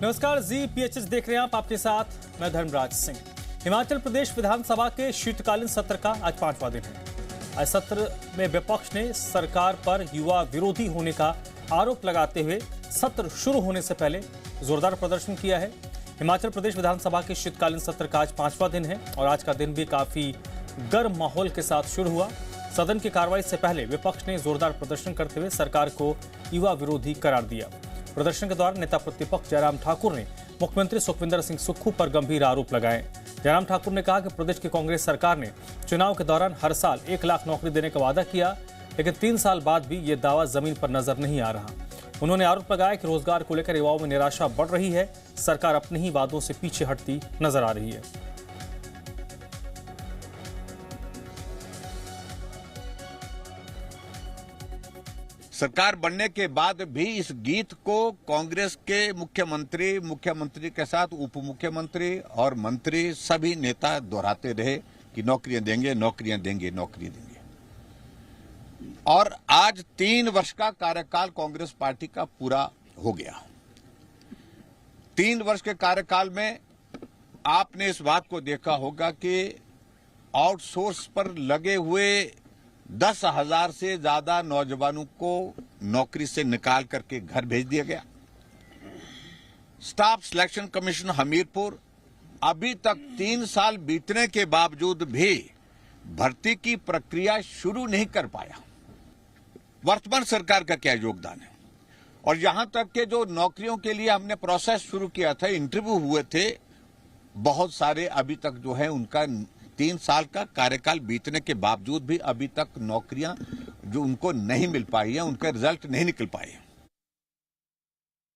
नमस्कार, जी PHS देख रहे हैं आप, आपके साथ मैं धर्मराज सिंह। हिमाचल प्रदेश विधानसभा के शीतकालीन सत्र का आज 5वां दिन है। आज सत्र में विपक्ष ने सरकार पर युवा विरोधी होने का आरोप लगाते हुए सत्र शुरू होने से पहले जोरदार प्रदर्शन किया है। हिमाचल प्रदेश विधानसभा के शीतकालीन सत्र का आज 5वां दिन है और आज का दिन भी काफी गर्म माहौल के साथ शुरू हुआ। सदन की कार्रवाई से पहले विपक्ष ने जोरदार प्रदर्शन करते हुए सरकार को युवा विरोधी करार दिया। प्रदर्शन के दौरान नेता प्रतिपक्ष जयराम ठाकुर ने मुख्यमंत्री सुखविंदर सिंह सुक्खू पर गंभीर आरोप लगाए। जयराम ठाकुर ने कहा कि प्रदेश की कांग्रेस सरकार ने चुनाव के दौरान हर साल 1 लाख नौकरी देने का वादा किया, लेकिन 3 साल बाद भी ये दावा जमीन पर नजर नहीं आ रहा। उन्होंने आरोप लगाया कि रोजगार को लेकर युवाओं में निराशा बढ़ रही है, सरकार अपने ही वादों से पीछे हटती नजर आ रही है। सरकार बनने के बाद भी इस गीत को कांग्रेस के मुख्यमंत्री के साथ उप मुख्यमंत्री और मंत्री सभी नेता दोहराते रहे कि नौकरियां देंगे, नौकरियां देंगे, नौकरियां देंगे। और आज 3 वर्ष का कार्यकाल कांग्रेस पार्टी का पूरा हो गया। 3 वर्ष के कार्यकाल में आपने इस बात को देखा होगा कि आउटसोर्स पर लगे हुए 10,000 से ज्यादा नौजवानों को नौकरी से निकाल करके घर भेज दिया गया। स्टाफ सिलेक्शन कमीशन हमीरपुर अभी तक 3 साल बीतने के बावजूद भी भर्ती की प्रक्रिया शुरू नहीं कर पाया। वर्तमान सरकार का क्या योगदान है? और यहां तक के जो नौकरियों के लिए हमने प्रोसेस शुरू किया था, इंटरव्यू हुए थे, बहुत सारे अभी तक जो है उनका 3 साल का कार्यकाल बीतने के बावजूद भी अभी तक नौकरियां जो उनको नहीं मिल पाई है, उनका रिजल्ट नहीं निकल पाए।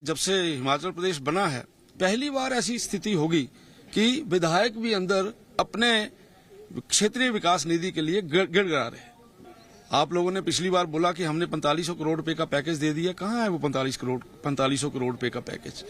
जब से हिमाचल प्रदेश बना है, पहली बार ऐसी स्थिति होगी कि विधायक भी अंदर अपने क्षेत्रीय विकास निधि के लिए गिड़गिड़ा रहे। आप लोगों ने पिछली बार बोला कि हमने 4500 करोड़ रुपए का पैकेज दे दिया। कहाँ है वो 4500 करोड़ रुपए का पैकेज?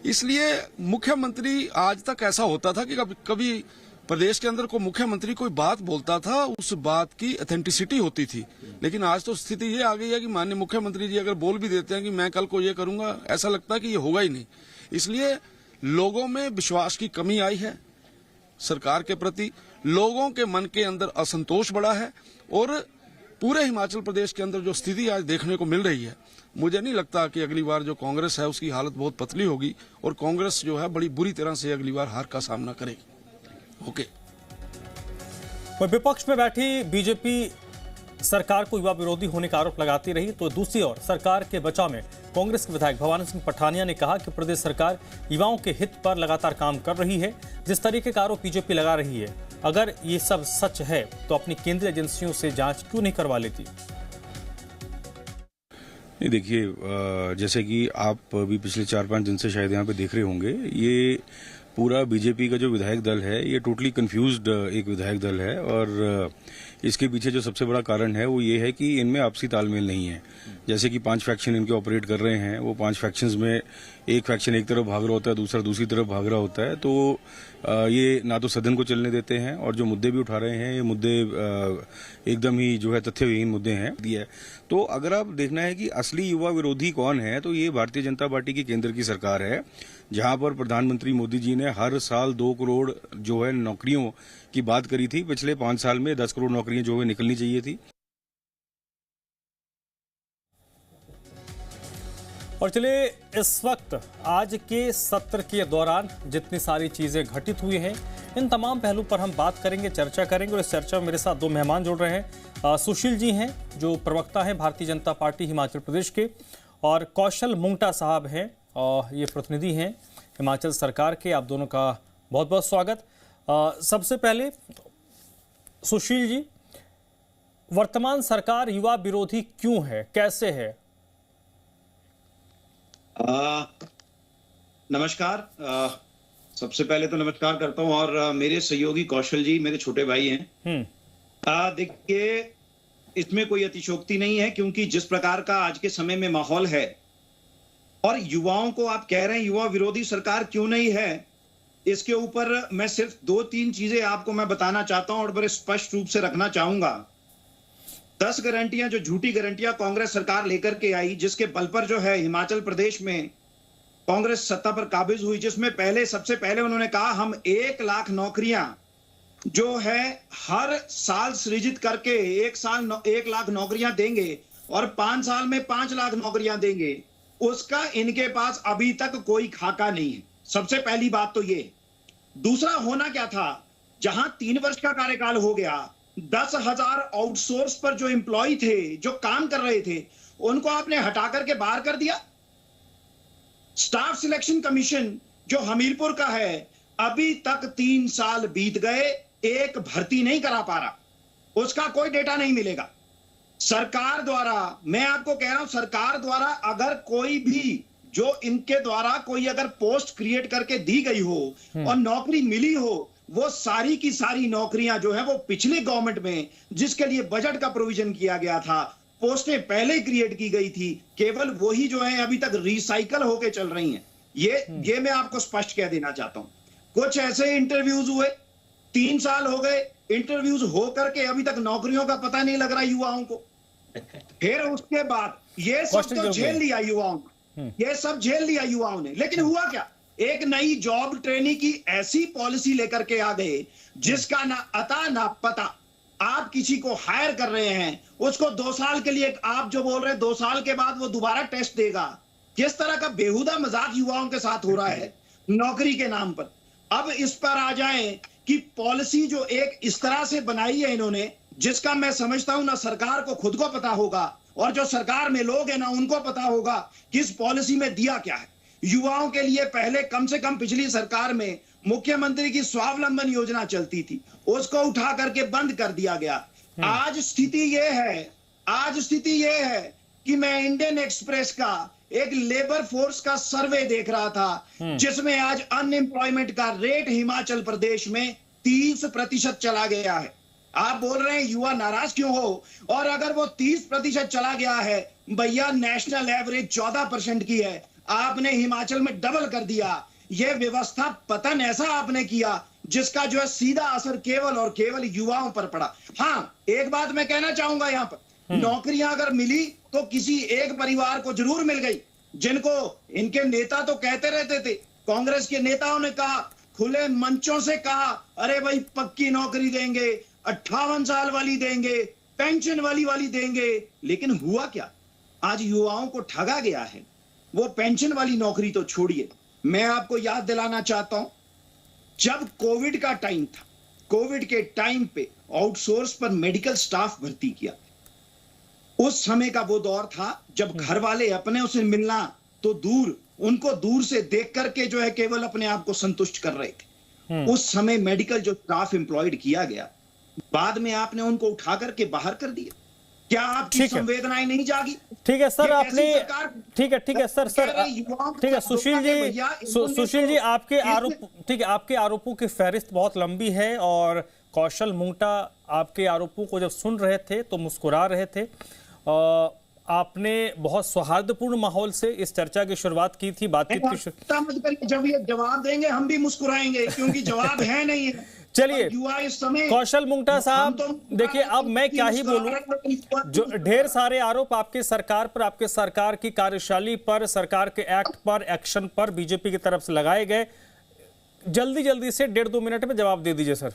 इसलिए मुख्यमंत्री, आज तक ऐसा होता था कि कभी प्रदेश के अंदर कोई मुख्यमंत्री कोई बात बोलता था, उस बात की ऑथेंटिसिटी होती थी। लेकिन आज तो स्थिति ये आ गई है कि माननीय मुख्यमंत्री जी अगर बोल भी देते हैं कि मैं कल को ये करूंगा, ऐसा लगता है कि ये होगा ही नहीं। इसलिए लोगों में विश्वास की कमी आई है सरकार के प्रति, लोगों के मन के अंदर असंतोष बढ़ा है और पूरे हिमाचल प्रदेश के अंदर जो स्थिति आज देखने को मिल रही है, मुझे नहीं लगता कि अगली बार जो कांग्रेस है उसकी हालत बहुत पतली होगी और कांग्रेस जो है बड़ी बुरी तरह से अगली बार हार का सामना करेगी। ओके। विपक्ष में बैठी बीजेपी सरकार को युवा विरोधी होने का आरोप लगाती रही, तो दूसरी ओर सरकार के बचाव में कांग्रेस के विधायक भवानी सिंह पठानिया ने कहा कि प्रदेश सरकार युवाओं के हित पर लगातार काम कर रही है। जिस तरीके का आरोप बीजेपी लगा रही है, अगर ये सब सच है तो अपनी केंद्रीय एजेंसियों से जांच क्यों नहीं करवा लेती? नहीं, देखिए, जैसे कि आप भी पिछले 4-5 दिन से शायद यहाँ पे देख रहे होंगे, ये पूरा बीजेपी का जो विधायक दल है ये टोटली कंफ्यूज्ड एक विधायक दल है। और इसके पीछे जो सबसे बड़ा कारण है वो ये है कि इनमें आपसी तालमेल नहीं है। जैसे कि 5 फैक्शन इनके ऑपरेट कर रहे हैं, वो 5 फैक्शंस में एक फैक्शन एक तरफ भाग रहा होता है, दूसरा दूसरी तरफ भाग रहा होता है। तो ये ना तो सदन को चलने देते हैं और जो मुद्दे भी उठा रहे हैं ये मुद्दे एकदम ही जो है तथ्यविहीन मुद्दे हैं। तो अगर आप देखना है कि असली युवा विरोधी कौन है, तो ये भारतीय जनता पार्टी की केंद्र की सरकार है, जहां पर प्रधानमंत्री मोदी जी ने हर साल 2 करोड़ जो है नौकरियों की बात करी थी। पिछले 5 साल में 10 करोड़ नौकरियां जो है निकलनी चाहिए थी। और चलिए, इस वक्त आज के सत्र के दौरान जितनी सारी चीजें घटित हुई हैं, इन तमाम पहलू पर हम बात करेंगे, चर्चा करेंगे। और इस चर्चा में मेरे साथ 2 मेहमान जुड़ रहे हैं। सुशील जी हैं जो प्रवक्ता हैं भारतीय जनता पार्टी हिमाचल प्रदेश के, और कौशल मुंगटा साहब हैं और ये प्रतिनिधि हैं हिमाचल सरकार के। आप दोनों का बहुत बहुत स्वागत। सबसे पहले सुशील जी, वर्तमान सरकार युवा विरोधी क्यों है, कैसे है? नमस्कार। सबसे पहले तो नमस्कार करता हूं, और मेरे सहयोगी कौशल जी मेरे छोटे भाई हैं। देखिए, इसमें कोई अतिशयोक्ति नहीं है, क्योंकि जिस प्रकार का आज के समय में माहौल है और युवाओं को आप कह रहे हैं युवा विरोधी सरकार क्यों नहीं है, इसके ऊपर मैं सिर्फ 2-3 चीजें आपको मैं बताना चाहता हूं और बड़े स्पष्ट रूप से रखना चाहूंगा। 10 गारंटियां, जो झूठी गारंटियां कांग्रेस सरकार लेकर के आई, जिसके बल पर जो है हिमाचल प्रदेश में कांग्रेस सत्ता पर काबिज हुई, जिसमें सबसे पहले उन्होंने कहा हम 1 लाख नौकरियां जो है हर साल सृजित करके 1 लाख नौकरियां देंगे और 5 साल में 5 लाख नौकरियां देंगे। उसका इनके पास अभी तक कोई खाका नहीं है। सबसे पहली बात तो ये। दूसरा होना क्या था, जहां 3 वर्ष का कार्यकाल हो गया, 10,000 आउटसोर्स पर जो एम्प्लॉय थे, जो काम कर रहे थे, उनको आपने हटा करके बाहर कर दिया। स्टाफ सिलेक्शन कमीशन जो हमीरपुर का है, अभी तक 3 साल बीत गए, एक भर्ती नहीं करा पा रहा, उसका कोई डेटा नहीं मिलेगा। सरकार द्वारा, मैं आपको कह रहा हूं, सरकार द्वारा अगर कोई भी जो इनके द्वारा कोई अगर पोस्ट क्रिएट करके दी गई हो और नौकरी मिली हो, वो सारी की सारी नौकरियां जो है वो पिछले गवर्नमेंट में जिसके लिए बजट का प्रोविजन किया गया था, पोस्टें पहले ही क्रिएट की गई थी, केवल वही जो है अभी तक रिसाइकल होके चल रही हैं। ये मैं आपको स्पष्ट कह देना चाहता हूं। कुछ ऐसे इंटरव्यूज हुए, 3 साल हो गए, इंटरव्यूज हो करके अभी तक नौकरियों का पता नहीं लग रहा युवाओं को। फिर उसके बाद ये सब तो झेल लिया युवाओं ने, ये सब झेल लिया युवाओं ने, लेकिन हुआ क्या? एक नई जॉब ट्रेनिंग की ऐसी पॉलिसी लेकर के आ गए जिसका ना अता ना पता। आप किसी को हायर कर रहे हैं, उसको 2 साल के लिए, आप जो बोल रहे हैं 2 साल के बाद वो दोबारा टेस्ट देगा। किस तरह का बेहुदा मजाक युवाओं के साथ हो रहा है नौकरी के नाम पर। अब इस पर आ जाएं कि पॉलिसी जो एक इस तरह से बनाई है इन्होंने, जिसका मैं समझता हूं ना सरकार को खुद को पता होगा और जो सरकार में लोग हैं ना उनको पता होगा कि इस पॉलिसी में दिया क्या है। युवाओं के लिए पहले कम से कम पिछली सरकार में मुख्यमंत्री की स्वावलंबन योजना चलती थी, उसको उठा करके बंद कर दिया गया। आज स्थिति यह है कि मैं इंडियन एक्सप्रेस का एक लेबर फोर्स का सर्वे देख रहा था, जिसमें आज अनएम्प्लॉयमेंट का रेट हिमाचल प्रदेश में 30% चला गया है। आप बोल रहे हैं युवा नाराज क्यों हो, और अगर वो 30% चला गया है, भैया नेशनल एवरेज 14% की है, आपने हिमाचल में डबल कर दिया। यह व्यवस्था पतन ऐसा आपने किया जिसका जो है सीधा असर केवल और केवल युवाओं पर पड़ा। हाँ, एक बात मैं कहना चाहूंगा यहां पर, नौकरियां अगर मिली तो किसी एक परिवार को जरूर मिल गई, जिनको इनके नेता तो कहते रहते थे, कांग्रेस के नेताओं ने कहा, खुले मंचों से कहा, अरे भाई पक्की नौकरी देंगे, 58 साल वाली देंगे, पेंशन वाली देंगे। लेकिन हुआ क्या? आज युवाओं को ठगा गया है। वो पेंशन वाली नौकरी तो छोड़िए, मैं आपको याद दिलाना चाहता हूं, जब कोविड का टाइम था, कोविड के टाइम पे आउटसोर्स पर मेडिकल स्टाफ भर्ती किया। उस समय का वो दौर था जब घर वाले अपने उसे मिलना तो दूर, उनको दूर से देख करके जो है केवल अपने आप को संतुष्ट कर रहे थे। उस समय मेडिकल जो स्टाफ एम्प्लॉयड किया गया, बाद में आपने उनको उठा करके बाहर कर दिया। क्या आपकी संवेदनाएं नहीं जागी? ठीक है सर, आपने ठीक है सर ठीक है सुशील जी आपके आरोप, ठीक है, आपके आरोपों की फहरिस्त बहुत लंबी है और कौशल मुंगटा आपके आरोपों को जब सुन रहे थे तो मुस्कुरा रहे थे। आपने बहुत सौहार्दपूर्ण माहौल से इस चर्चा की शुरुआत की थी, बातचीत की। जब ये जवाब देंगे हम भी मुस्कुराएंगे, क्योंकि जवाब है नहीं है। चलिए कौशल मुंगटा साहब, देखिए अब मैं क्या ही बोलूं, जो ढेर सारे आरोप आपके सरकार पर, आपके सरकार की कार्यशैली पर, सरकार के एक्ट पर, एक्शन पर बीजेपी की तरफ से लगाए गए। जल्दी से 1.5-2 मिनट में जवाब दे दीजिए सर।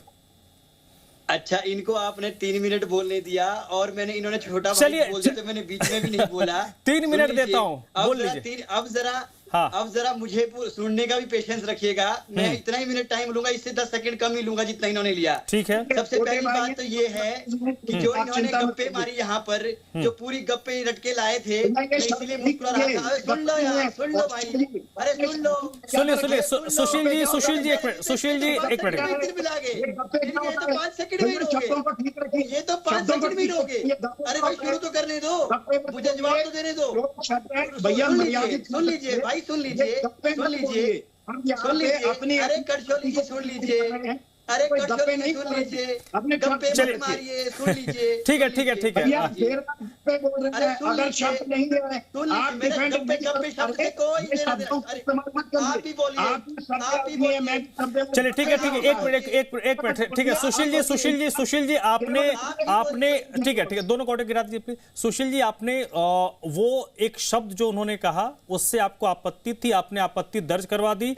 अच्छा, इनको आपने 3 मिनट बोलने दिया और इन्होंने छोटा भाई बोल दिया तो मैंने बीच में भी नहीं बोला। 3 मिनट देता हूँ, बोल लीजिए। अब जरा मुझे सुनने का भी पेशेंस रखिएगा। मैं इतना ही मिनट टाइम लूंगा, इससे 10 सेकंड कम ही लूंगा जितना इन्होंने लिया। ठीक है। सबसे पहली बात तो ये है कि जो इन्होंने गप्पे मारी यहाँ पर, जो पूरी गप्पे रटके लाए थे, इसलिए मुस्कुरा रहा था। सुन लो यार, सुन लो भाई, अरे सुन लो। सुनिए सुशील जी एक मिनट, सुशील जी एक मिनट। ये तो 5 सेकंड में रोगे, ये तो 5 सेकंड में रोगे। अरे भाई शुरू तो करने दो, मुझे जवाब तो देने दो। सुन लीजिए भाई, सुन लीजिए, अरे कड़छोली जी सुन लीजिए, अरे गप्पे नहीं सुन लीजिए, गप्पे मत मारिए, सुन लीजिए। ठीक है ठीक है ठीक है। अरे अगर शब्द नहीं दे रहे, गप्पे शब्द से कोई आप ही बोलिए, आप ही बोलिए। चलिए ठीक है ठीक है, एक मिनट ठीक है। सुशील जी आपने ठीक है दोनों कोटे गिरा दीजिए। सुशील जी आपने वो एक शब्द जो उन्होंने कहा उससे आपको आपत्ति थी, आपने आपत्ति दर्ज करवा दी।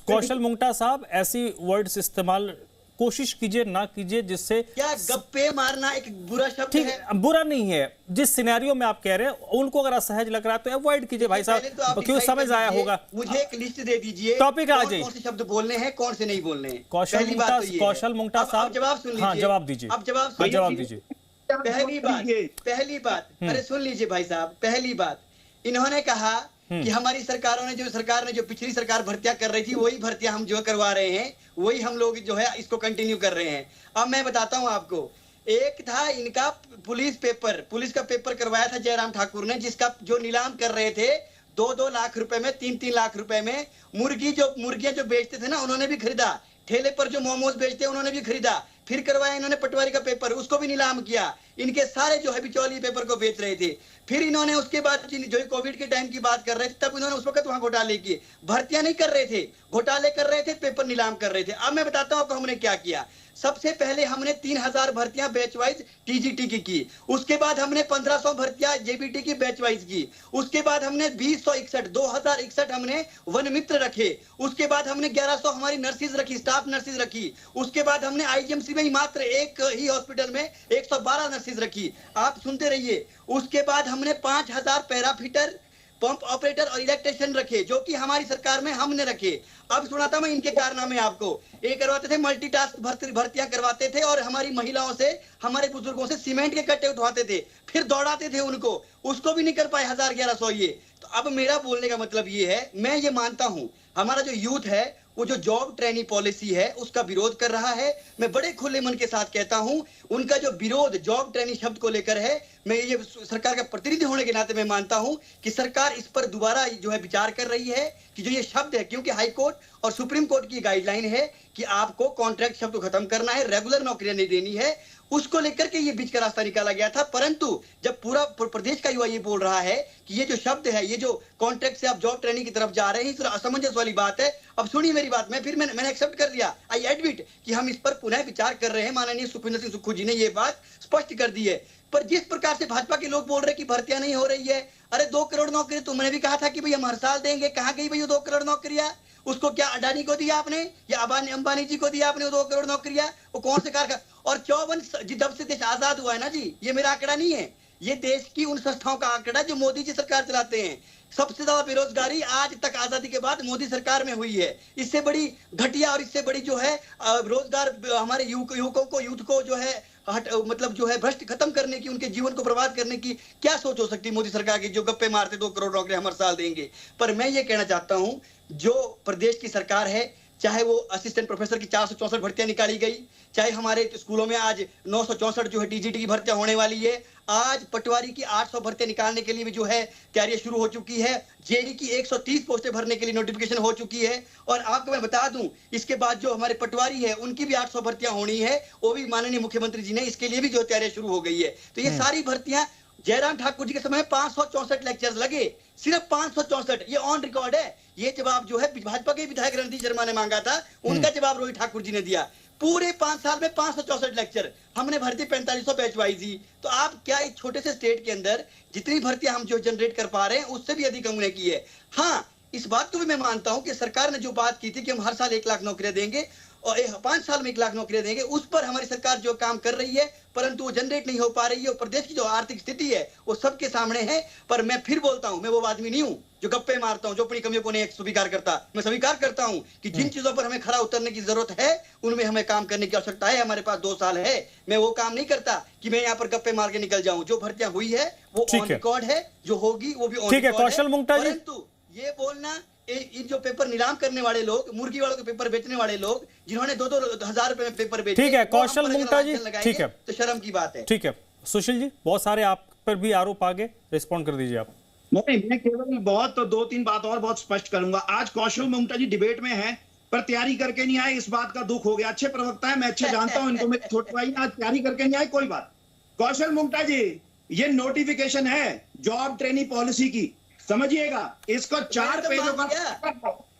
कौशल मुंगटा साहब ऐसी वर्ड्स इस्तेमाल कोशिश कीजिए ना कीजिए जिससे, क्या गप्पे मारना एक बुरा शब्द ठीक है? बुरा नहीं है, जिस सिनेरियो में आप कह रहे हैं उनको अगर असहज लग रहा है तो अवॉइड कीजिए भाई साहब, क्यों समझ आया होगा। मुझे एक लिस्ट दे दीजिए, टॉपिक आ जाइए, कौन से शब्द बोलने हैं, कौन से नहीं बोलने हैं। कौशल मुंगटा साहब जवाब सुन लीजिए। हाँ जवाब दीजिए, अब जवाब दीजिए। पहली बात अरे सुन लीजिए भाई साहब, पहली बात इन्होंने कहा कि हमारी सरकार ने जो पिछली सरकार भर्तियां कर रही थी वही भर्तियां हम जो करवा रहे हैं, वही हम लोग जो है इसको कंटिन्यू कर रहे हैं। अब मैं बताता हूं आपको, एक था इनका पुलिस का पेपर करवाया था जयराम ठाकुर ने, जिसका जो नीलाम कर रहे थे 2-2 लाख रुपए में, 3-3 लाख रुपए में। मुर्गियां जो बेचते थे ना उन्होंने भी खरीदा, ठेले पर जो मोमोज बेचते हैं उन्होंने भी खरीदा। फिर करवाया इन्होंने पटवारी का पेपर, उसको भी नीलाम किया। इनके सारे जो है बिचौलिए पेपर को बेच रहे थे। फिर इन्होंने उसके बाद जो कोविड के टाइम की बात कर रहे थे तब इन्होंने उस वक्त वहां घोटाले किए। भर्तियां नहीं कर रहे थे, घोटाले कर रहे थे, पेपर नीलाम कर रहे थे। अब मैं बताता हूं आपको हमने क्या किया। सबसे पहले हमने 3000 भर्तियां बैच वाइज टीजीटी की। उसके बाद हमने 1500 भर्तियां जेबीटी की बैच वाइज की। उसके बाद हमने 2061 हमने वन मित्र रखे। उसके बाद हमने 1100 हमारी नर्सिस रखी, स्टाफ नर्सिस रखी। उसके बाद हमने आईजीएमसी में ही मात्र एक ही हॉस्पिटल में 112 नर्सिस रखी। आप सुनते रहिए। उसके बाद हमने 5000 पैराफिटर, पंप ऑपरेटर और इलेक्ट्रिशियन रखे, जो कि हमारी सरकार में हमने रखे। अब सुनाता मैं इनके कारनामे आपको। ये करवाते थे मल्टीटास्क भर्तियां करवाते थे और हमारी महिलाओं से, हमारे बुजुर्गों से सीमेंट के कट्टे उठवाते थे, फिर दौड़ाते थे उनको, उसको भी नहीं कर पाए 1100 ये। तो अब मेरा बोलने का मतलब ये है, मैं ये मानता हूं हमारा जो यूथ है वो जो जॉब ट्रेनिंग पॉलिसी है उसका विरोध कर रहा है। मैं बड़े खुले मन के साथ कहता हूं, उनका जो विरोध जॉब ट्रेनिंग शब्द को लेकर है, मैं ये सरकार का प्रतिनिधि होने के नाते मैं मानता हूं कि सरकार इस पर दोबारा जो है विचार कर रही है कि जो ये शब्द है, क्योंकि हाई कोर्ट और सुप्रीम कोर्ट की गाइडलाइन है कि आपको कॉन्ट्रैक्ट शब्द खत्म करना है, रेगुलर नौकरियां नहीं देनी है, उसको लेकर के ये बीच का रास्ता निकाला गया था। परंतु जब पूरा प्रदेश का युवा ये बोल रहा है कि ये जो शब्द है, ये जो कॉन्ट्रैक्ट से आप जॉब ट्रेनिंग की तरफ जा रहे हैं, इस असमंजस वाली बात है। अब सुनिए मेरी बात, मैंने एक्सेप्ट कर लिया, आई एडमिट कि हम इस पर पुनः विचार कर रहे हैं। माननीय सुखविंदर सिंह सुक्खू जी ने ये बात स्पष्ट कर दी है। पर जिस प्रकार से भाजपा के लोग बोल रहे हैं कि भर्तियां नहीं हो रही है, अरे 2 करोड़ नौकरी तुमने भी कहा था कि भाई हम हर साल देंगे, कहां गई भाई 2 करोड़ नौकरियां? उसको क्या अडानी को दिया आपने या अंबानी जी को दिया आपने वो 2 करोड़ नौकरियां? वो कौन से कारखाना? और 54 जब से देश आजाद हुआ है ना जी, ये मेरा आंकड़ा नहीं है, ये देश की उन संस्थाओं का आंकड़ा जो मोदी जी सरकार चलाते हैं। सबसे ज्यादा बेरोजगारी आज तक आजादी के बाद मोदी सरकार में हुई है। इससे बड़ी घटिया और इससे बड़ी जो है रोजगार हमारे यूथ को जो है मतलब जो है भ्रष्ट खत्म करने की, उनके जीवन को बर्बाद करने की क्या सोच हो सकती है मोदी सरकार की, जो गप्पे मारते 2 करोड़ नौकरी हर साल देंगे। पर मैं ये कहना चाहता हूं, जो प्रदेश की सरकार है, चाहे वो असिस्टेंट प्रोफेसर की 464 भर्तियां निकाली गई, चाहे हमारे स्कूलों में आज 964 जो है टीजीटी की भर्तियां होने वाली है, आज पटवारी की 800 भर्तियां निकालने के लिए भी जो है तैयारी शुरू हो चुकी है, जेडी की 130 पोस्टें भरने के लिए नोटिफिकेशन हो चुकी है। और आपको मैं बता दूं, इसके बाद जो हमारे पटवारी है उनकी भी 800 भर्तियां होनी है, वो भी माननीय मुख्यमंत्री जी ने इसके लिए भी जो तैयारी शुरू हो गई है। तो ये सारी भर्तियां, जयराम ठाकुर जी के समय 564 लेक्चर्स लगे, सिर्फ 564, ये ऑन रिकॉर्ड है। ये जवाब जो है भाजपा के विधायक रणधीर शर्मा ने मांगा था, उनका जवाब रोहित ठाकुर जी ने दिया। पूरे 5 साल में 564 लेक्चर हमने भर्ती 4500 बैच वाइज दी। तो आप क्या एक छोटे से स्टेट के अंदर जितनी भर्तियां हम जो जनरेट कर पा रहे हैं उससे भी अधिक हमने की है। हाँ, इस बात को भी मैं मानता हूं कि सरकार ने जो बात की थी कि हम हर साल 1 लाख नौकरियां देंगे और 5 साल में 1 लाख नौकरियां देंगे, उस पर हमारी सरकार जो काम कर रही है, परंतु वो जनरेट नहीं हो पा रही है। और प्रदेश की जो आर्थिक स्थिति है वो सबके सामने है। पर मैं फिर बोलता हूं, मैं वो आदमी नहीं हूं जो गप्पे मारता हूं, जो अपनी कमियों को नहीं स्वीकार करता। मैं स्वीकार करता हूं कि जिन चीजों पर हमें खरा उतरने की जरूरत है उनमें हमें काम करने की आवश्यकता है। हमारे पास 2 साल है, मैं वो काम नहीं करता कि मैं यहाँ पर गप्पे मार के निकल जाऊं। जो भर्तियां हुई है वो ऑन रिकॉर्ड है, जो होगी वो भी ऑन रिकॉर्ड है। कौशल मुंगटा जी, परंतु ये बोलना, इन जो पेपर नीलाम करने वाले लोग, मुर्गी वालों के पेपर बेचने वाले लोग, जिन्होंने 2-2 हजार रुपए में पेपर बेचे, ठीक है कौशल मुंगटा जी, ठीक है, तो शर्म की बात है। ठीक है सुशील जी, बहुत सारे आप पर भी आरोप आगे, रिस्पॉन्ड कर दीजिए आप। नहीं, मैं केवल बहुत 2-3 बात और बहुत स्पष्ट करूंगा। आज कौशल मुंगटा जी डिबेट में है, पर तैयारी करके नहीं आए, इस बात का दुख हो गया। अच्छे प्रवक्ता है, मैं अच्छे जानता हूं इनको, मेरे छोटे भाई आज तैयारी करके नहीं आए, कोई बात। कौशल मुंगटा जी, ये नोटिफिकेशन है जॉब ट्रेनिंग पॉलिसी की, समझिएगा। इसको 4 पेजों का,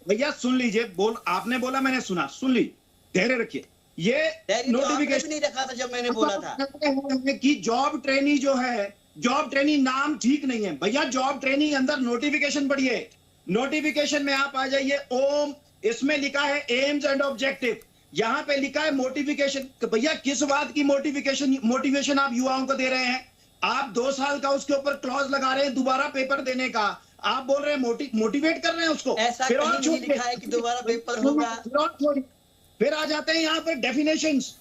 भैया सुन लीजिए, आपने बोला मैंने सुना, सुन लीजिए, धैर्य रखिए। ये नोटिफिकेशन नहीं रखा था जब मैंने बोला था कि जॉब ट्रेनिंग जो है, जॉब ट्रेनिंग नाम ठीक नहीं है भैया। जॉब ट्रेनिंग अंदर नोटिफिकेशन पढ़िए, नोटिफिकेशन में आप आ जाइए, ओम, इसमें लिखा है एम्स एंड ऑब्जेक्टिव, यहाँ पे लिखा है मोटिफिकेशन। भैया किस बात की मोटिवेशन आप युवाओं को दे रहे हैं? आप 2 साल का उसके ऊपर क्लॉज लगा रहे हैं दोबारा पेपर देने का, आप बोल रहे हैं मोटिवेट कर रहे हैं उसको। ऐसा कहीं नहीं लिखा है कि दोबारा पेपर होगा। फिर आ जाते हैं यहाँ पर डेफिनेशंस।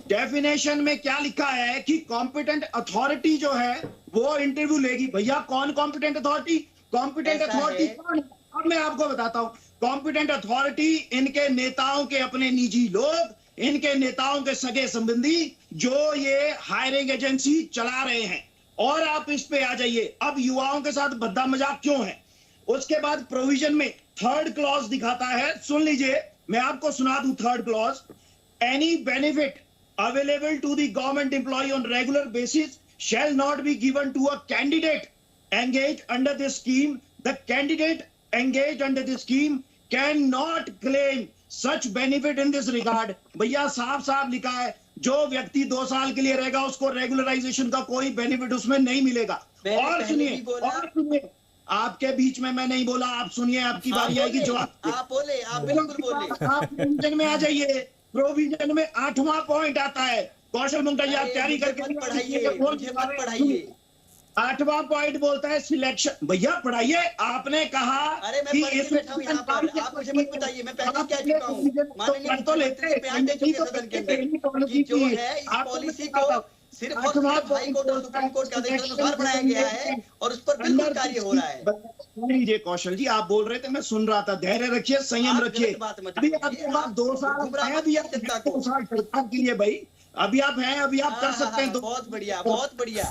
डेफिनेशन में क्या लिखा है कि कॉम्पिटेंट अथॉरिटी जो है वो इंटरव्यू लेगी। भैया कौन कॉम्पिटेंट अथॉरिटी? कॉम्पिटेंट अथॉरिटी कौन? अब मैं आपको बताता हूं। कॉम्पिटेंट अथॉरिटी इनके नेताओं के अपने निजी लोग, इनके नेताओं के सगे संबंधी जो ये हायरिंग एजेंसी चला रहे हैं। और आप इस पे आ जाइए, अब युवाओं के साथ भद्दा मजाक क्यों है? उसके बाद प्रोविजन में 3rd क्लॉज दिखाता है, सुन लीजिए, मैं आपको सुना दूं 3rd clause. Any benefit available to the government employee on regular basis shall not be given to a candidate engaged under this scheme. The candidate engaged under this scheme cannot claim such benefit in this regard. भैया साफ साफ लिखा है, जो व्यक्ति 2 साल के लिए रहेगा उसको रेगुलराइजेशन का कोई बेनिफिट उसमें नहीं मिलेगा। और सुनिए, आपके बीच में मैं नहीं बोला, आप सुनिए, आपकी बारी आएगी जवाब। आप बोले, आप बिल्कुल बोले। आप प्रोविजन में आ जाइए, प्रोविजन में 8वां पॉइंट आता है। कौशल मुंगटा जी, आप तैयारी करके पढ़ाइए। 8वां पॉइंट बोलता है सिलेक्शन। भैया पढ़ाइए, आपने कहा अरे मैं पढ़ के बैठा हूं यहाँ पर, आप मुझे मत बताइए, मैं पहले कह चुका हूं, माननीय मुख्यमंत्री से बयान दे चुके हैं सदन के अंदर कि जो है इस पॉलिसी को सिर्फ और सिर्फ हाई कोर्ट और सुप्रीम कोर्ट के आदेश के अनुसार बनाया गया है और उस पर बिल्कुल कार्य हो रहा है। लीजिए कौशल जी, आप बोल रहे थे, मैं सुन रहा था, धैर्य रखिए, संयम रखिए। अभी आपके पास 2 साल है, अभी आप 2 साल सरकार के लिए भाई, अभी आप हैं, अभी आप कर सकते हैं। बहुत बढ़िया, बहुत बढ़िया।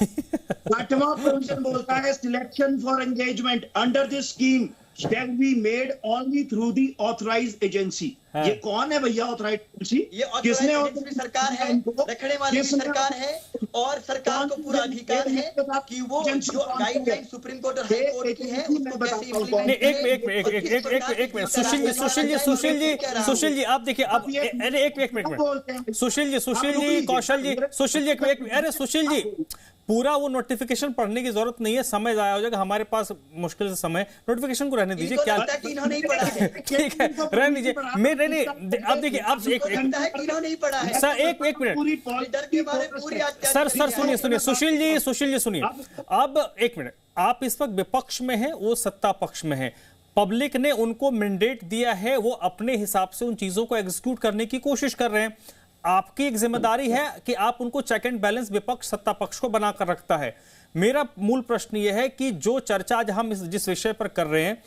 8वां प्रोविजन बोलता है selection for engagement under this scheme shall be made only through the authorized agency। ये कौन है भैया ऑथराइज्ड एजेंसी? ये ऑथराइज्ड एजेंसी सरकार है, रखने वाली भी सरकार है और सरकार को पूरा अधिकार है कि वो जो गाइडलाइन सुप्रीम कोर्ट और हाई कोर्ट की है उसको कैसे इम्प्लीमेंट। एक मिनट, सुशील जी, आप देखिए, अब अरे एक मिनट, सुशील जी, कौशल जी, अरे सुशील जी, पूरा वो नोटिफिकेशन पढ़ने की जरूरत नहीं है, समय जाया हो जाएगा, हमारे पास मुश्किल से समय, नोटिफिकेशन को रहने दीजिए। क्या इन्होंने नहीं पढ़ा है? ठीक है, रहने दीजिए। मेरे नहीं, अब देखिए, आप नहीं पढ़ा है सर, एक मिनट सर, सुनिए सुशील जी सुनिए। अब एक मिनट, आप इस वक्त विपक्ष में हैं, वो सत्ता पक्ष में है। पब्लिक ने उनको मैंडेट दिया है, वो अपने हिसाब से उन चीजों को एग्जीक्यूट करने की कोशिश कर रहे हैं। आपकी एक जिम्मेदारी है कि आप उनको चेक एंड बैलेंस विपक्ष सत्ता पक्ष को बनाकर रखता है। मेरा मूल प्रश्न यह है कि जो चर्चा आज हम जिस विषय पर कर रहे हैं,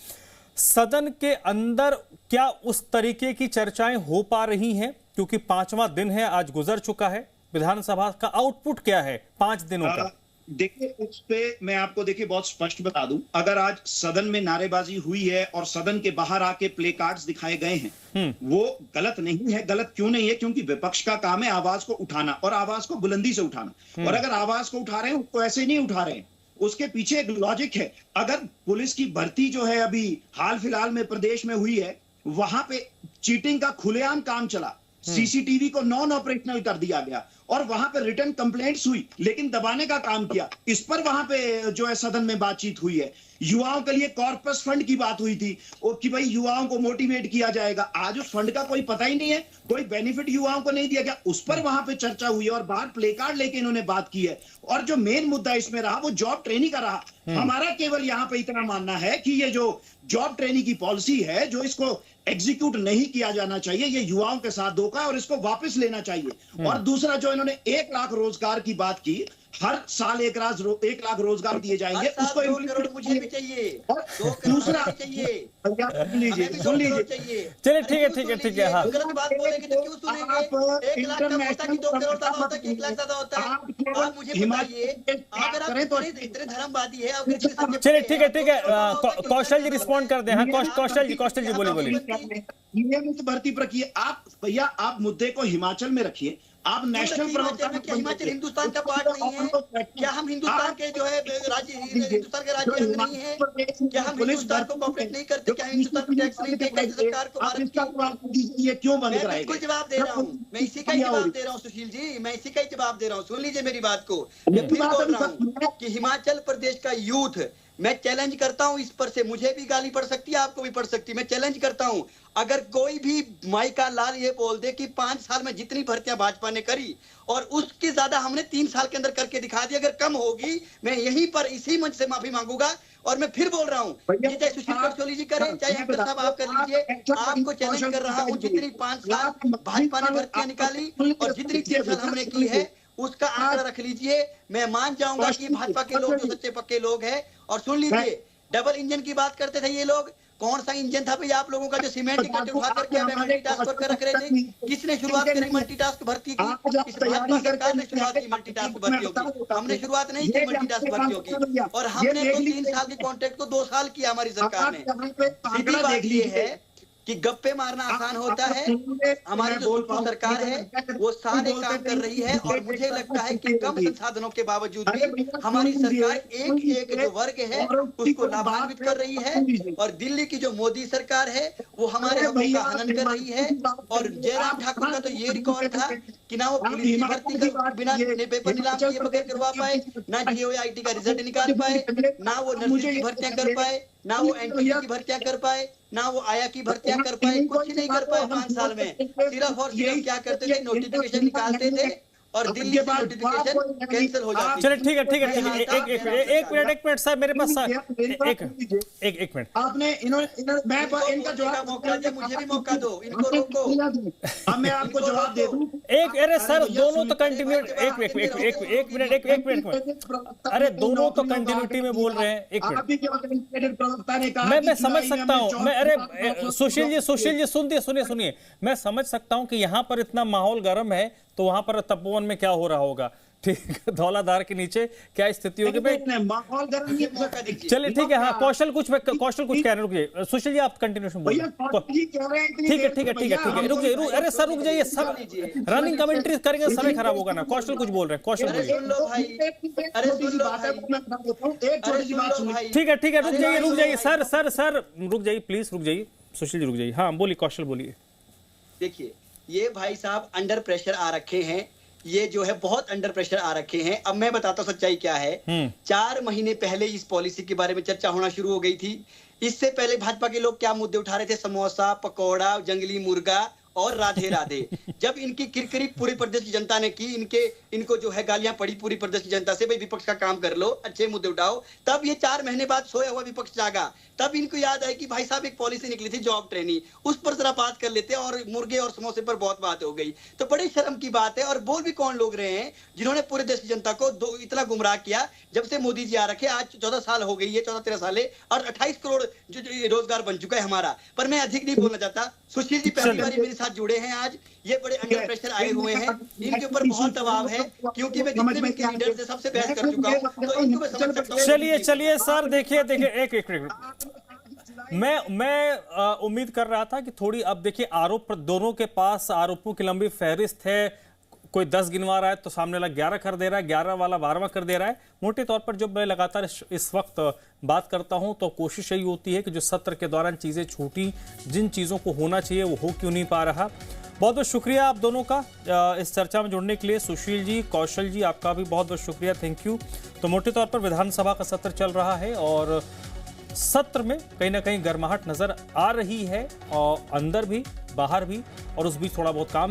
सदन के अंदर क्या उस तरीके की चर्चाएं हो पा रही हैं? क्योंकि 5वां दिन है, आज गुजर चुका है, विधानसभा का आउटपुट क्या है 5 दिनों का? देखिए, उस पे मैं आपको देखिए बहुत स्पष्ट बता दूं, अगर आज सदन में नारेबाजी हुई है और सदन के बाहर आके प्ले कार्ड्स दिखाए गए हैं, वो गलत नहीं है। गलत क्यों नहीं है? क्योंकि विपक्ष का काम है आवाज को उठाना और आवाज को बुलंदी से उठाना। और अगर आवाज को उठा रहे हैं तो ऐसे नहीं उठा रहे हैं, उसके पीछे एक लॉजिक है। अगर पुलिस की भर्ती जो है अभी हाल फिलहाल में प्रदेश में हुई है, वहां पे चीटिंग का खुलेआम काम चला, सीसीटीवी को नॉन ऑपरेशनल कर दिया गया और वहां पे रिटर्न कंप्लेंट्स हुई, लेकिन दबाने का काम किया। इस पर वहां पे जो है सदन में बातचीत हुई है। युवाओं के लिए कॉर्पस फंड की बात हुई थी कि भाई युवाओं को मोटिवेट किया जाएगा। आज उस फंड का कोई पता ही नहीं है, कोई बेनिफिट युवाओं को नहीं दिया गया, उस पर वहां पे चर्चा हुई है और बाहर प्ले कार्ड लेके इन्होंने बात की है। और जो मेन मुद्दा इसमें रहा वो जॉब ट्रेनिंग का रहा। हमारा केवल यहां पे इतना मानना है कि ये जो जॉब ट्रेनिंग की पॉलिसी है, जो इसको एग्जीक्यूट नहीं किया जाना चाहिए, ये युवाओं के साथ धोखा है और इसको वापस लेना चाहिए। और दूसरा जो इन्होंने 1 लाख रोजगार की बात की, हर साल 1 लाख रोजगार दिए जाएंगे, उसको 2 करोड़ मुझे भी चाहिए, 2 करोड़ दूसरा चाहिए, सुन लीजिए चलिए ठीक है। हाँ, गलत बात बोलेंगे तो क्यों सुनेंगे? 1 लाख कम होता कि 2 करोड़ ज्यादा होता कि 1 लाख ज्यादा होता है? आप मुझे बताइए, अगर आप इतने धर्मवादी है, अगर चलिए ठीक है। कौशल जी रिस्पॉन्ड कर दे। हाँ, कौशल जी बोलिए। नियमित भर्ती प्रक्रिया, आप भैया आप मुद्दे को हिमाचल में रखिए, आप नेशनल प्रवक्ता में। क्या हिमाचल हिंदुस्तान का पार्ट नहीं है? क्या हम हिंदुस्तान के जो है राज्य, हिंदुस्तान के राज्य अंग नहीं है? क्या हम हिंदुस्तान को कॉपरेट नहीं करते? क्या हिंदुस्तान को टैक्स नहीं देते सरकार को? भारत की ये क्यों बंद कराएंगे? बिल्कुल जवाब दे रहा हूँ, मैं इसी का ही जवाब दे रहा हूँ सुशील जी, मैं इसी का ही जवाब दे रहा हूँ। सुन लीजिए मेरी बात को, मैं फिर बोल रहा हूँ कि हिमाचल प्रदेश का यूथ, मैं चैलेंज करता हूं इस पर से, मुझे भी गाली पड़ सकती है, आपको भी पड़ सकती है, मैं चैलेंज करता हूं, अगर कोई भी माई का लाल ये बोल दे कि 5 साल में जितनी भर्तियां भाजपा ने करी और उसके ज्यादा हमने 3 साल के अंदर करके दिखा दी, अगर कम होगी मैं यहीं पर इसी मंच से माफी मांगूंगा। और मैं फिर बोल रहा हूं, ये चाहे सुशील कोटचोली जी करें, चाहे अंकल साहब आप कर लीजिए, आपको चैलेंज कर रहा हूं, जितनी 5 साल भाजपा ने भर्तियां निकाली और जितनी 3 साल हमने की है उसका आंकड़ा रख लीजिए, मैं मान जाऊंगा कि भाजपा के लोग जो सच्चे पक्के लोग हैं। और सुन लीजिए, डबल इंजन की बात करते थे ये लोग, कौन सा इंजन था भैया आप लोगों का जो सीमेंट इकट्ठे उठा करके हमें मल्टीटास्क पर रख रहे थे? किसने शुरुआत करी मल्टीटास्क भर्ती की? इस भाजपा सरकार ने शुरुआत की मल्टीटास्क भर्तियों की, हमने शुरुआत नहीं की मल्टीटास्क भर्तियों की। और हमने तो 3 साल के कॉन्ट्रैक्ट को 2 साल किया हमारी सरकार ने। सीधी बात ये है कि गप्पे मारना आसान होता है, हमारी जो सरकार है वो सारे काम कर रही है और मुझे लगता है कि कम संसाधनों के बावजूद भी हमारी सरकार एक जो वर्ग है उसको लाभान्वित कर रही है। और दिल्ली की जो मोदी सरकार है वो हमारे हकों का हनन कर रही है। और जयराम ठाकुर का तो ये रिकॉर्ड था कि ना वो पुलिस की भर्ती बिना पेपर नीलाम किए बगैर करवा पाए, ना जीओआईटी का रिजल्ट निकाल पाए, ना वो नर्सिंग की भर्तियां कर पाए, ना वो एनटीए की भर्तियां कर पाए, ना वो आया की भर्तियां कर पाए, कुछ नहीं कर पाए 5 साल में। सिर्फ और सिर्फ क्या करते थे, नोटिफिकेशन निकालते थे और दिल्ली से नोटिफिकेशन कैंसिल हो जाती। चलिए ठीक है। एक मिनट साहब, मेरे पास एक मिनट। आपने मैं इनका जवाब मौका दे, मुझे भी मौका दो, इनको रोको। अब मैं आपको जवाब दे दूं। अरे सर दोनों तो कंटिन्यू, एक मिनट, अरे दोनों तो कंटिन्यूटी में बोल रहे हैं। एक मिनट, मैं समझ सकता हूँ, मैं अरे सुशील जी सुनिए, मैं समझ सकता हूँ कि यहाँ पर इतना माहौल गर्म है तो वहां पर तपोवन में क्या हो रहा होगा, ठीक है, धौलाधार के नीचे क्या स्थिति होगी माहौल गर्म। चलिए ठीक है। हाँ, कौशल कुछ कह रहे, रुकिए सुशील जी, आप कंटिन्यूशन बोलिए। ठीक है, रुक जाइए। अरे सर रुक जाइए, सब रनिंग कमेंट्री करेंगे, समय खराब होगा ना। कौशल कुछ बोल रहे हैं, कौशल बोलिए। ठीक है, रुक जाइए सर रुक जाइए, प्लीज रुक जाइए, सुशील जी रुक जाइए। हाँ बोलिए, कौशल बोलिए। देखिए, ये भाई साहब अंडर प्रेशर आ रखे हैं, ये जो है बहुत अंडर प्रेशर आ रखे हैं। अब मैं बताता हूं सच्चाई क्या है। 4 महीने पहले इस पॉलिसी के बारे में चर्चा होना शुरू हो गई थी। इससे पहले भाजपा के लोग क्या मुद्दे उठा रहे थे? समोसा, पकौड़ा, जंगली मुर्गा और राधे राधे। जब इनकी किरकिरी पूरे प्रदेश की जनता ने की, इनको जो है गालियां पड़ी पूरी प्रदेश की जनता से, भाई विपक्ष का काम कर लो, अच्छे मुद्दे उठाओ, तब ये 4 महीने बाद सोया हुआ विपक्ष जागा। तब इनको याद आई कि भाई साहब एक पॉलिसी निकली थी जॉब ट्रेनिंग, उस पर जरा बात कर लेते हैं, और मुर्गे और समोसे पर बहुत बात हो गई। तो बड़ी शर्म की बात है। और बोल भी कौन लोग रहे हैं जिन्होंने पूरे देश की जनता को इतना गुमराह किया? जब से मोदी जी आ रखे, आज 14 साल हो गई है, 14-13 साल है, और 28 करोड़ जो रोजगार बन चुका है हमारा। पर मैं अधिक नहीं बोलना चाहता। सुशील जी पहली बार मेरे साथ जुड़े हैं आज, ये बड़े अंडर प्रेशर आए हुए हैं, इनके ऊपर बहुत दबाव है, क्योंकि मैं जितने भी लीडर से सबसे बहस कर चुका हूं, तो इनको मैं समझ सकता हूं। चलिए सर, देखिए एक मैं उम्मीद कर रहा था कि थोड़ी, अब देखिए आरोप, दोनों के पास आरोपों की लंबी फहरिस्त है। कोई 10 गिनवा रहा है तो सामने वाला 11 कर दे रहा है, 11 वाला 12वां कर दे रहा है। मोटे तौर पर जब मैं लगातार इस वक्त बात करता हूं तो कोशिश यही होती है कि जो सत्र के दौरान चीजें छूटी, जिन चीजों को होना चाहिए वो हो क्यों नहीं पा रहा। बहुत बहुत शुक्रिया आप दोनों का इस चर्चा में जुड़ने के लिए। सुशील जी, कौशल जी, आपका भी बहुत बहुत शुक्रिया, थैंक यू। तो मोटे तौर पर विधानसभा का सत्र चल रहा है और सत्र में कहीं ना कहीं गर्माहट नजर आ रही है, और अंदर भी बाहर भी, और उस बीच थोड़ा बहुत काम